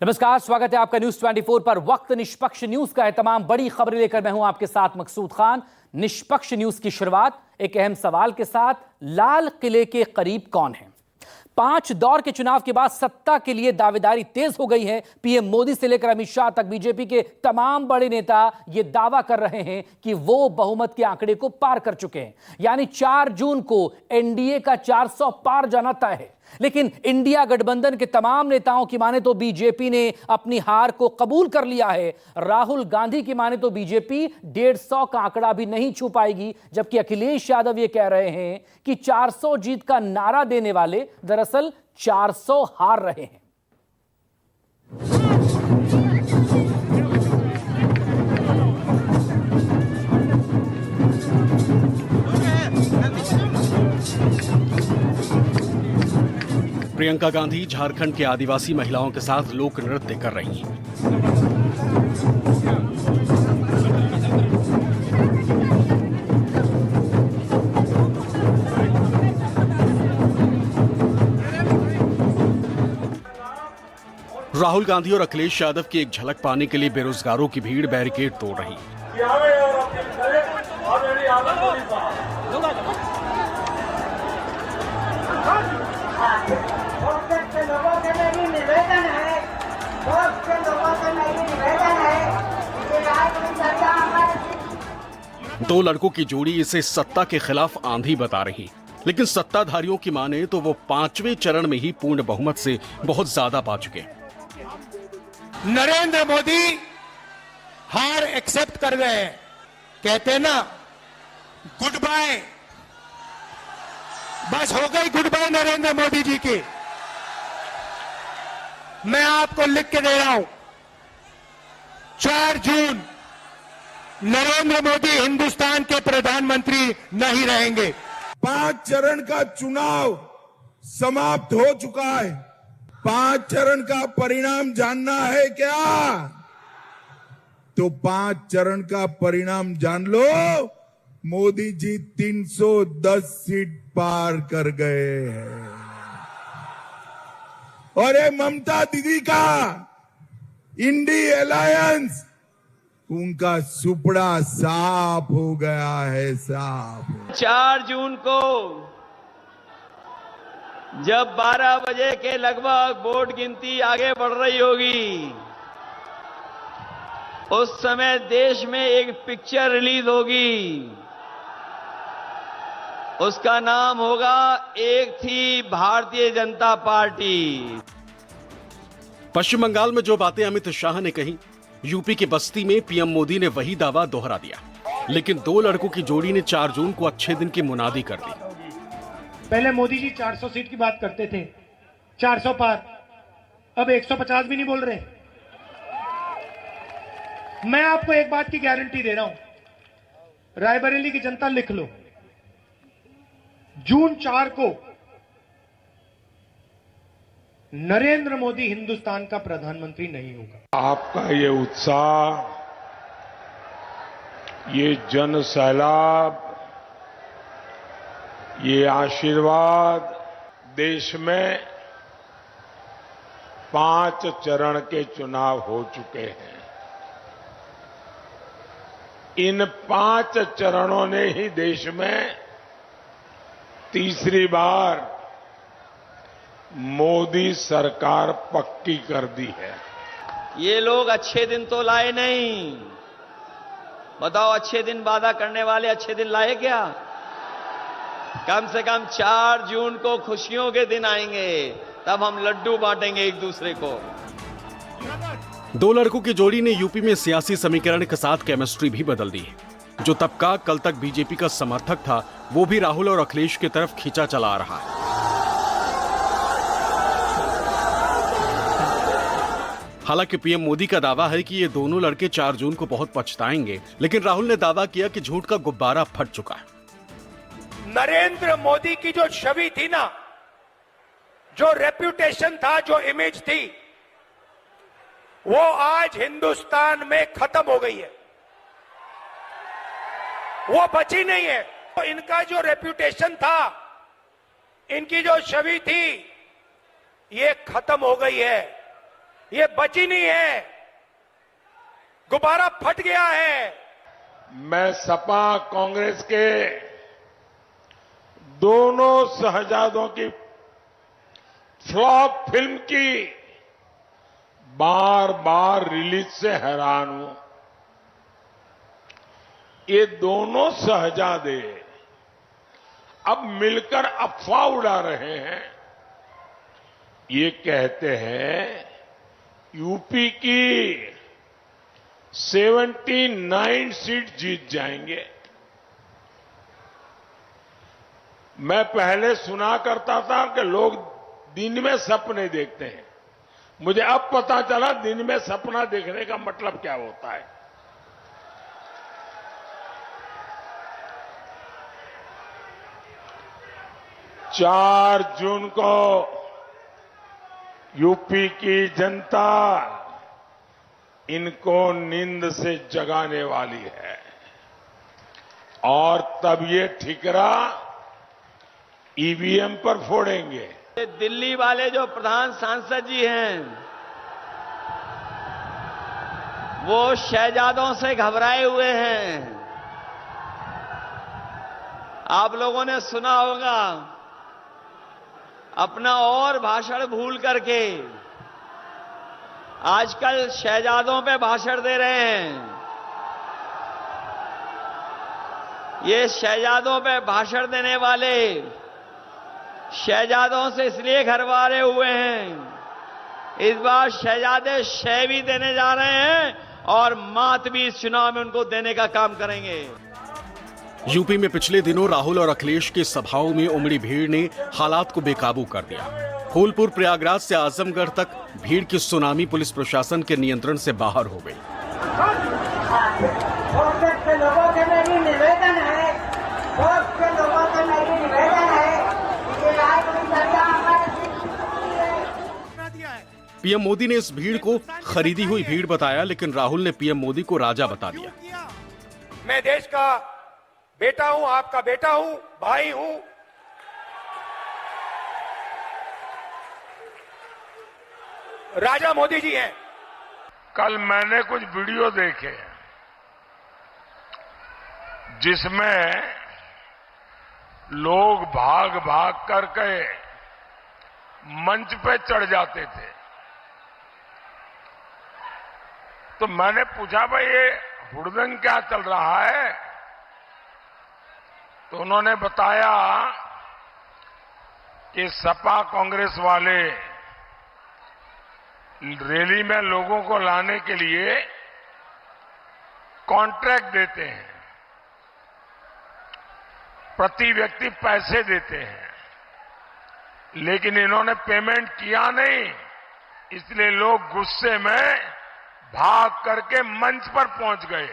नमस्कार, स्वागत है आपका न्यूज 24 पर। वक्त निष्पक्ष न्यूज का है। तमाम बड़ी खबरें लेकर मैं हूं आपके साथ मकसूद खान। निष्पक्ष न्यूज की शुरुआत एक अहम सवाल के साथ। लाल किले के करीब कौन है? 5 दौर के चुनाव के बाद सत्ता के लिए दावेदारी तेज हो गई है। पीएम मोदी से लेकर अमित शाह तक बीजेपी के तमाम बड़े नेता यह दावा कर रहे हैं कि वो बहुमत के आंकड़े को पार कर चुके हैं। यानी 4 जून को एनडीए का 400 पार जाना तय है। लेकिन इंडिया गठबंधन के तमाम नेताओं की माने तो बीजेपी ने अपनी हार को कबूल कर लिया है। राहुल गांधी की माने तो बीजेपी 150 का आंकड़ा भी नहीं छू पाएगी, जबकि अखिलेश यादव ये कह रहे हैं कि 400 जीत का नारा देने वाले दरअसल 400 हार रहे हैं। प्रियंका गांधी झारखंड के आदिवासी महिलाओं के साथ लोक नृत्य कर रही हैं। राहुल गांधी और अखिलेश यादव की एक झलक पाने के लिए बेरोजगारों की भीड़ बैरिकेड तोड़ रही है। दो लड़कों की जोड़ी इसे सत्ता के खिलाफ आंधी बता रही, लेकिन सत्ताधारियों की माने तो वो 5वें चरण में ही पूर्ण बहुमत से बहुत ज्यादा पा चुके। नरेंद्र मोदी हार एक्सेप्ट कर गए। कहते हैं ना, गुड बाय, बस हो गई गुड बाय नरेंद्र मोदी जी की। मैं आपको लिख के दे रहा हूं, 4 जून नरेंद्र मोदी हिंदुस्तान के प्रधानमंत्री नहीं रहेंगे। 5 चरण का चुनाव समाप्त हो चुका है। 5 चरण का परिणाम जानना है क्या? तो 5 चरण का परिणाम जान लो। मोदी जी 310 सीट पार कर गए हैं और ये ममता दीदी का इंडी अलायंस, उनका सुपड़ा साफ हो गया है, साफ। 4 जून को जब 12 बजे के लगभग वोट गिनती आगे बढ़ रही होगी, उस समय देश में एक पिक्चर रिलीज होगी। उसका नाम होगा एक थी भारतीय जनता पार्टी। पश्चिम बंगाल में जो बातें अमित शाह ने कही, यूपी के बस्ती में पीएम मोदी ने वही दावा दोहरा दिया। लेकिन दो लड़कों की जोड़ी ने 4 जून को अच्छे दिन की मुनादी कर दी। पहले मोदी जी 400 सीट की बात करते थे, 400 पार, अब 150 भी नहीं बोल रहे। मैं आपको एक बात की गारंटी दे रहा हूं, रायबरेली की जनता लिख लो, जून 4 को नरेंद्र मोदी हिंदुस्तान का प्रधानमंत्री नहीं होगा। आपका ये उत्साह, ये जन सैलाब, ये आशीर्वाद देश में 5 चरण के चुनाव हो चुके हैं। इन 5 चरणों ने ही देश में तीसरी बार मोदी सरकार पक्की कर दी है। ये लोग अच्छे दिन तो लाए नहीं। बताओ, अच्छे दिन वादा करने वाले अच्छे दिन लाए क्या? कम से कम 4 जून को खुशियों के दिन आएंगे, तब हम लड्डू बांटेंगे एक दूसरे को। दो लड़कों की जोड़ी ने यूपी में सियासी समीकरण के साथ केमिस्ट्री भी बदल दी है। जो तबका कल तक बीजेपी का समर्थक था, वो भी राहुल और अखिलेश की तरफ खींचा चला आ रहा है। हालांकि पीएम मोदी का दावा है कि ये दोनों लड़के 4 जून को बहुत पछताएंगे, लेकिन राहुल ने दावा किया कि झूठ का गुब्बारा फट चुका है। नरेंद्र मोदी की जो छवि थी ना, जो रेप्यूटेशन था, जो इमेज थी, वो आज हिंदुस्तान में खत्म हो गई है। वो बची नहीं है। तो इनका जो रेप्यूटेशन था, इनकी जो छवि थी, ये खत्म हो गई है। ये बची नहीं है, गुब्बारा फट गया है। मैं सपा कांग्रेस के दोनों शहजादों की फ्लॉप फिल्म की बार बार रिलीज से हैरान हूं। ये दोनों शहजादे अब मिलकर अफवाह उड़ा रहे हैं। ये कहते हैं यूपी की 79 सीट जीत जाएंगे। मैं पहले सुना करता था कि लोग दिन में सपने देखते हैं। मुझे अब पता चला दिन में सपना देखने का मतलब क्या होता है। चार जून को यूपी की जनता इनको नींद से जगाने वाली है और तब ये ठिकरा ईवीएम पर फोड़ेंगे। दिल्ली वाले जो प्रधान सांसद जी हैं, वो शहजादों से घबराए हुए हैं। आप लोगों ने सुना होगा, अपना और भाषण भूल करके आजकल शहजादों पे भाषण दे रहे हैं। ये शहजादों पे भाषण देने वाले शहजादों से इसलिए घरवारे हुए हैं, इस बार शहजादे शह भी देने जा रहे हैं और मात भी इस चुनाव में उनको देने का काम करेंगे। यूपी में पिछले दिनों राहुल और अखिलेश की सभाओं में उमड़ी भीड़ ने हालात को बेकाबू कर दिया। फूलपुर प्रयागराज से आजमगढ़ तक भीड़ की सुनामी पुलिस प्रशासन के नियंत्रण से बाहर हो गई। लोगों से मेरी निवेदन है, पीएम मोदी ने इस भीड़ को खरीदी हुई भीड़ बताया, लेकिन राहुल ने पीएम मोदी को राजा बता दिया। मैं देश का बेटा हूं, आपका बेटा हूं, भाई हूं। राजा मोदी जी हैं। कल मैंने कुछ वीडियो देखे जिसमें लोग भाग भाग करके मंच पे चढ़ जाते थे। तो मैंने पूछा, भाई ये हुड़दंग क्या चल रहा है? तो उन्होंने बताया कि सपा कांग्रेस वाले रैली में लोगों को लाने के लिए कॉन्ट्रैक्ट देते हैं, प्रति व्यक्ति पैसे देते हैं, लेकिन इन्होंने पेमेंट किया नहीं, इसलिए लोग गुस्से में भाग करके मंच पर पहुंच गए।